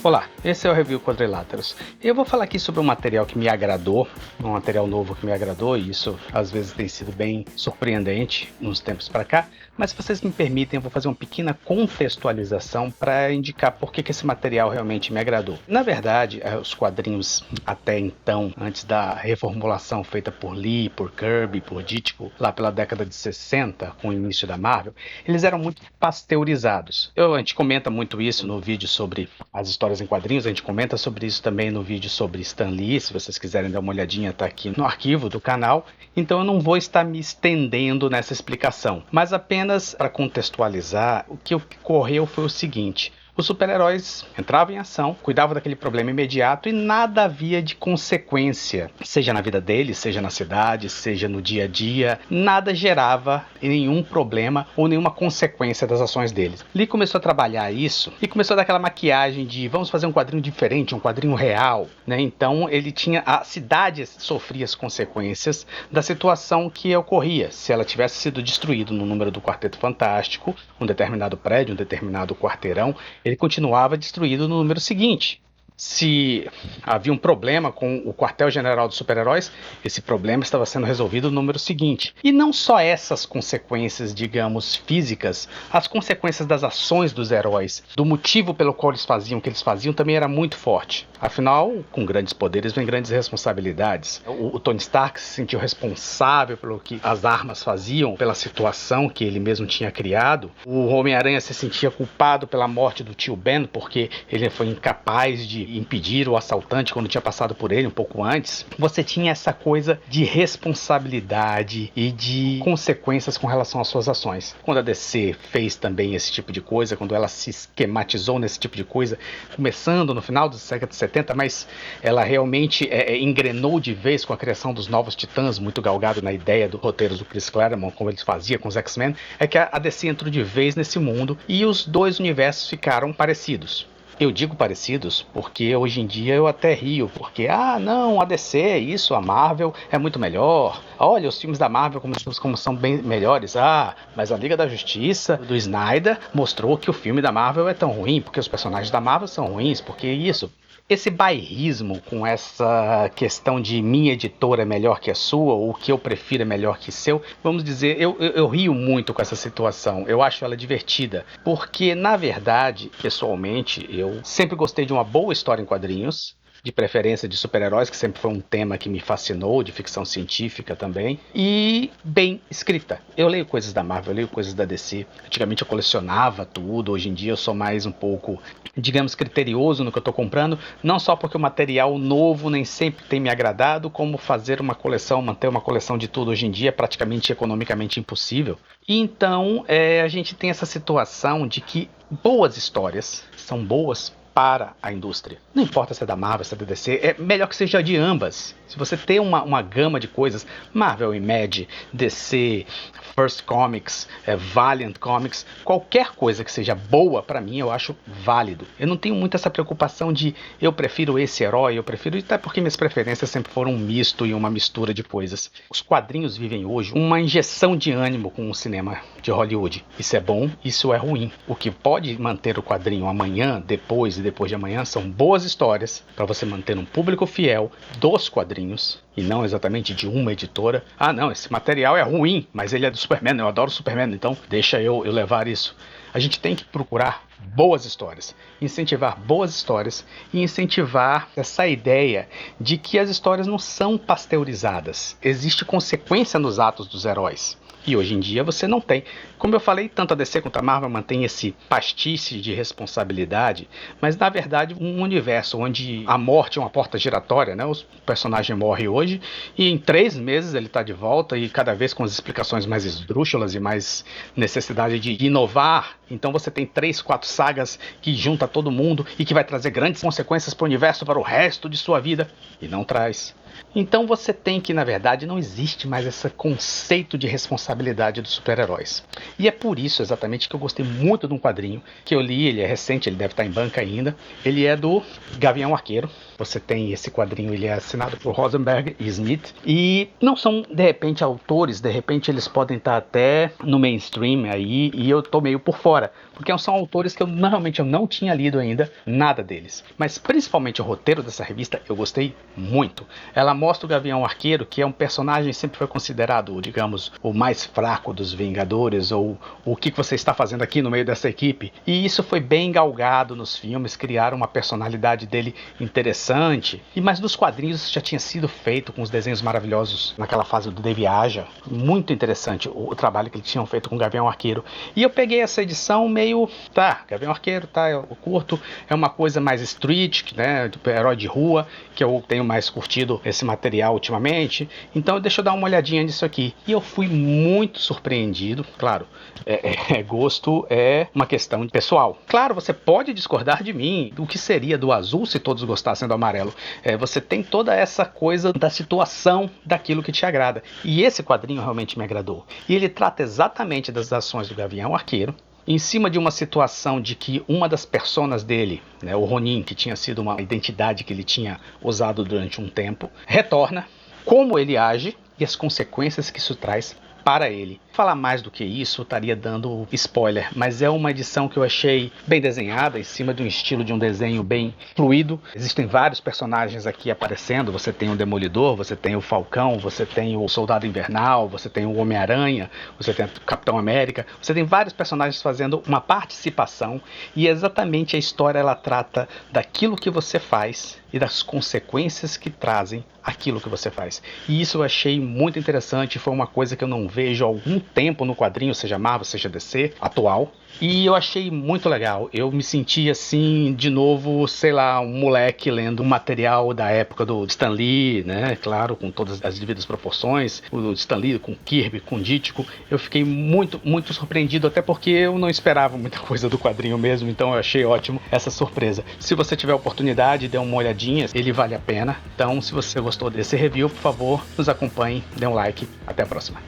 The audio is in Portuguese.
Olá, esse é o Review Quadriláteros. Eu vou falar aqui sobre um material que me agradou, um material novo que me agradou, e isso às vezes tem sido bem surpreendente nos tempos para cá, mas se vocês me permitem, eu vou fazer uma pequena contextualização para indicar por que esse material realmente me agradou. Na verdade, os quadrinhos até então, antes da reformulação feita por Lee, por Kirby, por Ditko, lá pela década de 60, com o início da Marvel, eles eram muito pasteurizados. A gente comenta muito isso no vídeo sobre as histórias em quadrinhos, a gente comenta sobre isso também no vídeo sobre Stan Lee, se vocês quiserem dar uma olhadinha, tá aqui no arquivo do canal, então eu não vou estar me estendendo nessa explicação, mas apenas para contextualizar, o que ocorreu foi o seguinte: os super-heróis entravam em ação, cuidavam daquele problema imediato e nada havia de consequência, seja na vida deles, seja na cidade, seja no dia a dia, nada gerava nenhum problema ou nenhuma consequência das ações deles. Lee começou a trabalhar isso e começou a dar aquela maquiagem de vamos fazer um quadrinho diferente, um quadrinho real, né? Então ele tinha, a cidade sofria as consequências da situação que ocorria. Se ela tivesse sido destruída no número do Quarteto Fantástico, um determinado prédio, um determinado quarteirão, ele continuava destruído no número seguinte. Se havia um problema com o quartel-general dos super-heróis, esse problema estava sendo resolvido no número seguinte. E não só essas consequências, digamos, físicas, as consequências das ações dos heróis, do motivo pelo qual eles faziam o que eles faziam, também era muito forte. Afinal, com grandes poderes vem grandes responsabilidades. O Tony Stark se sentiu responsável pelo que as armas faziam, pela situação que ele mesmo tinha criado. O Homem-Aranha se sentia culpado pela morte do tio Ben, porque ele foi incapaz de impedir o assaltante quando tinha passado por ele um pouco antes. Você tinha essa coisa de responsabilidade e de consequências com relação às suas ações. Quando a DC fez também esse tipo de coisa, quando ela se esquematizou nesse tipo de coisa, começando no final da década de 70, mas ela realmente engrenou de vez com a criação dos Novos Titãs, muito galgado na ideia do roteiro do Chris Claremont, como ele fazia com os X-Men, é que a DC entrou de vez nesse mundo e os dois universos ficaram parecidos. Eu digo parecidos porque hoje em dia eu até rio, porque não, a DC, isso, a Marvel é muito melhor. Olha, os filmes da Marvel como são bem melhores. Mas a Liga da Justiça do Snyder mostrou que o filme da Marvel é tão ruim, porque os personagens da Marvel são ruins, porque isso. Esse bairrismo com essa questão de minha editora é melhor que a sua, ou o que eu prefiro é melhor que seu, vamos dizer, eu rio muito com essa situação, eu acho ela divertida, porque na verdade, pessoalmente, eu sempre gostei de uma boa história em quadrinhos, de preferência de super-heróis, que sempre foi um tema que me fascinou, de ficção científica também, e bem escrita. Eu leio coisas da Marvel, eu leio coisas da DC. Antigamente eu colecionava tudo, hoje em dia eu sou mais um pouco, digamos, criterioso no que eu estou comprando, não só porque o material novo nem sempre tem me agradado, como fazer uma coleção, manter uma coleção de tudo hoje em dia é praticamente economicamente impossível. E então a gente tem essa situação de que boas histórias são boas para a indústria. Não importa se é da Marvel, se é da DC, é melhor que seja de ambas. Se você tem uma gama de coisas, Marvel e Mad, DC, First Comics, Valiant Comics, qualquer coisa que seja boa, para mim, eu acho válido. Eu não tenho muito essa preocupação de eu prefiro esse herói, eu prefiro, até porque minhas preferências sempre foram um misto e uma mistura de coisas. Os quadrinhos vivem hoje uma injeção de ânimo com o cinema de Hollywood. Isso é bom, isso é ruim. O que pode manter o quadrinho amanhã, depois e depois de amanhã, são boas histórias para você manter um público fiel dos quadrinhos e não exatamente de uma editora. Não, esse material é ruim, mas ele é do Superman, eu adoro Superman, então deixa eu levar isso. A gente tem que procurar boas histórias, incentivar boas histórias e incentivar essa ideia de que as histórias não são pasteurizadas. Existe consequência nos atos dos heróis. E hoje em dia você não tem. Como eu falei, tanto a DC quanto a Marvel mantém esse pastice de responsabilidade, mas na verdade um universo onde a morte é uma porta giratória, né? O personagem morre hoje e em 3 meses ele está de volta e cada vez com as explicações mais esdrúxulas e mais necessidade de inovar. Então você tem 3, 4 sagas que junta todo mundo e que vai trazer grandes consequências para o universo para o resto de sua vida. E não traz. Então você tem que, na verdade, não existe mais esse conceito de responsabilidade dos super-heróis. E é por isso exatamente que eu gostei muito de um quadrinho que eu li, ele é recente, ele deve estar em banca ainda. Ele é do Gavião Arqueiro. Você tem esse quadrinho, ele é assinado por Rosenberg e Smith. E não são, de repente, autores, de repente eles podem estar até no mainstream aí, e eu tô meio por fora. Porque são autores que normalmente eu não tinha lido ainda nada deles. Mas principalmente o roteiro dessa revista eu gostei muito. Ela mostra o Gavião Arqueiro, que é um personagem que sempre foi considerado, digamos, o mais fraco dos Vingadores, ou o que você está fazendo aqui no meio dessa equipe. E isso foi bem galgado nos filmes, criaram uma personalidade dele interessante. Mas nos quadrinhos já tinha sido feito com os desenhos maravilhosos naquela fase do Dave Aja. Muito interessante o trabalho que eles tinham feito com o Gavião Arqueiro. E eu peguei essa edição meio, Gavião Arqueiro, eu curto, é uma coisa mais street, né, tipo herói de rua, que eu tenho mais curtido esse material ultimamente, então deixa eu dar uma olhadinha nisso aqui. E eu fui muito surpreendido, claro, gosto é uma questão pessoal. Claro, você pode discordar de mim, do que seria do azul se todos gostassem do amarelo. Você tem toda essa coisa da situação daquilo que te agrada. E esse quadrinho realmente me agradou. E ele trata exatamente das ações do Gavião Arqueiro, em cima de uma situação de que uma das personas dele, né, o Ronin, que tinha sido uma identidade que ele tinha usado durante um tempo, retorna, como ele age e as consequências que isso traz para ele. Falar mais do que isso estaria dando spoiler, mas é uma edição que eu achei bem desenhada, em cima de um estilo de um desenho bem fluido. Existem vários personagens aqui aparecendo, você tem o Demolidor, você tem o Falcão, você tem o Soldado Invernal, você tem o Homem-Aranha, você tem o Capitão América, você tem vários personagens fazendo uma participação, e exatamente a história ela trata daquilo que você faz e das consequências que trazem aquilo que você faz. E isso eu achei muito interessante, foi uma coisa que eu não vejo há algum tempo no quadrinho, seja Marvel, seja DC, atual. E eu achei muito legal. Eu me senti assim, de novo, sei lá, um moleque lendo um material da época do Stan Lee, né? Claro, com todas as devidas proporções. O Stan Lee com Kirby, com Ditko. Eu fiquei muito, muito surpreendido, até porque eu não esperava muita coisa do quadrinho mesmo, então eu achei ótimo essa surpresa. Se você tiver oportunidade, dê uma olhadinha, ele vale a pena. Então, se você gostou desse review, por favor, nos acompanhe, dê um like. Até a próxima.